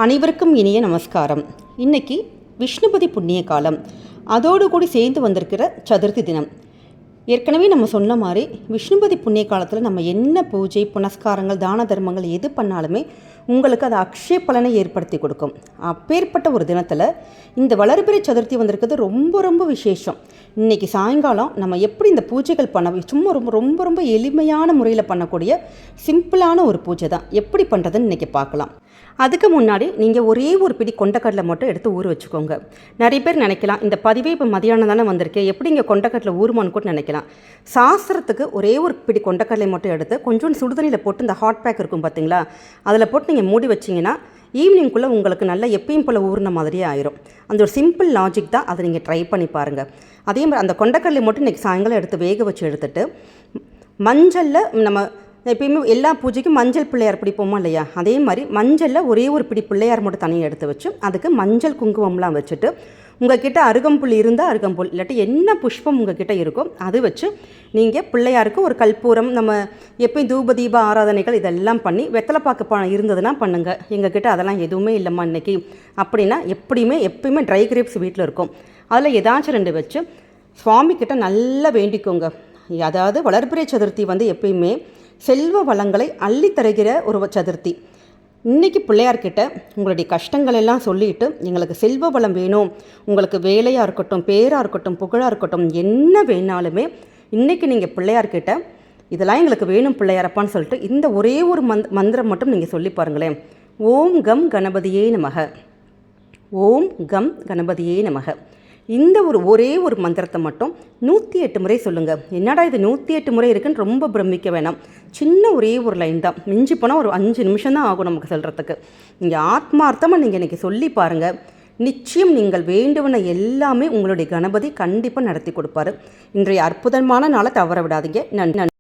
அனைவருக்கும் இனிய நமஸ்காரம். இன்னைக்கு விஷ்ணுபதி புண்ணிய காலம், அதோடு கூடி சேர்ந்து வந்திருக்கிற சதுர்த்தி தினம். ஏற்கனவே நம்ம சொன்ன மாதிரி விஷ்ணுபதி புண்ணிய காலத்தில் நம்ம என்ன பூஜை புனஸ்காரங்கள் தான தர்மங்கள் எது பண்ணாலுமே உங்களுக்கு அது அக்ஷய பலனை ஏற்படுத்தி கொடுக்கும். அப்பேற்பட்ட ஒரு தினத்தில் இந்த வளர்பிறை சதுர்த்தி வந்திருக்கிறது ரொம்ப ரொம்ப விசேஷம். இன்றைக்கி சாயங்காலம் நம்ம எப்படி இந்த பூஜைகள் பண்ண சும்மா ரொம்ப ரொம்ப ரொம்ப எளிமையான முறையில் பண்ணக்கூடிய சிம்பிளான ஒரு பூஜை தான். எப்படி பண்ணுறதுன்னு இன்றைக்கி பார்க்கலாம். அதுக்கு முன்னாடி நீங்கள் ஒரே ஒரு பிடி கொண்டக்கடலை மட்டும் எடுத்து ஊற வச்சுக்கோங்க. நிறைய பேர் நினைக்கலாம், இந்த பதிவே இப்போ மதியானம் தானே வந்திருக்கு, எப்படி இங்கே கொண்டக்கடலை ஊறுமான்னு கூட நினைக்கலாம். சாஸ்திரத்துக்கு ஒரே ஒரு பிடி கொண்டக்கடலை மட்டும் எடுத்து கொஞ்சோண்டு சுடுதண்ணியில் போட்டு இந்த ஹாட் பேக் இருக்கும் பார்த்தீங்களா, அதில் போட்டு நீங்கள் மூடி வச்சிங்கன்னா ஈவினிங்குள்ளே உங்களுக்கு நல்லா எப்பயும் போல் ஊறின மாதிரியே ஆயிரும். அந்த ஒரு சிம்பிள் லாஜிக் தான், அதை நீங்கள் ட்ரை பண்ணி பாருங்கள். அதே மாதிரி அந்த கொண்டக்கடலை மட்டும் இன்றைக்கி சாயங்காலம் எடுத்து வேக வச்சு எடுத்துகிட்டு மஞ்சளில் நம்ம எப்பயுமே எல்லா பூஜைக்கும் மஞ்சள் பிள்ளையார் பிடிப்போமா இல்லையா, அதே மாதிரி மஞ்சளில் ஒரே ஒரு பிடி பிள்ளையார் மட்டும் தனியாக எடுத்து வச்சு அதுக்கு மஞ்சள் குங்குமம்லாம் வச்சுட்டு உங்கள் கிட்டே அருகம்புல் இருந்தால் அருகம்புல், இல்லாட்டி என்ன புஷ்பம் உங்கள் கிட்டே இருக்கோ அது வச்சு நீங்கள் பிள்ளையாருக்கு ஒரு கற்பூரம், நம்ம எப்பயும் தூப தீப ஆராதனைகள் இதெல்லாம் பண்ணி வெத்தலைப்பாக்கு இருந்ததுன்னா பண்ணுங்கள். எங்கள் கிட்டே அதெல்லாம் எதுவுமே இல்லைம்மா இன்றைக்கி அப்படின்னா எப்பயுமே ட்ரை கிரேப்ஸ் வீட்டில் இருக்கும், அதில் ஏதாச்சும் 2 வச்சு சுவாமிக்கிட்ட நல்லா வேண்டிக்கோங்க. அதாவது வளர்பிறை சதுர்த்தி எப்பயுமே செல்வ வளங்களை அள்ளி தருகிற ஒரு சதுர்த்தி. இன்றைக்கி பிள்ளையார்கிட்ட உங்களுடைய கஷ்டங்கள் எல்லாம் சொல்லிவிட்டு எங்களுக்கு செல்வ வளம் வேணும், உங்களுக்கு வேலையாக இருக்கட்டும், பேராக இருக்கட்டும், புகழாக இருக்கட்டும், என்ன வேணாலுமே இன்றைக்கி நீங்கள் பிள்ளையார்கிட்ட இதெல்லாம் எங்களுக்கு வேணும் பிள்ளையாரப்பான்னு சொல்லிட்டு இந்த ஒரே ஒரு மந்திரம் மட்டும் நீங்கள் சொல்லி பாருங்களேன். ஓம் கம் கணபதியே நமக, ஓம் கம் கணபதியே நமக. இந்த ஒரே ஒரு மந்திரத்தை மட்டும் 108 முறை சொல்லுங்கள். என்னடா இது 108 முறை இருக்குன்னு ரொம்ப பிரமிக்க வேணாம். சின்ன ஒரே ஒரு லைன் தான், மிஞ்சி போனால் ஒரு 5 நிமிஷம் தான் ஆகும் நமக்கு சொல்கிறதுக்கு. நீங்கள் ஆத்மார்த்தமாக நீங்கள் இன்றைக்கி சொல்லி பாருங்கள். நிச்சயம் நீங்கள் வேண்டுவன எல்லாமே உங்களுடைய கணபதி கண்டிப்பாக நடத்தி கொடுப்பாரு. இன்றைய அற்புதமான நாளை தவற விடாதீங்க. நன்றி.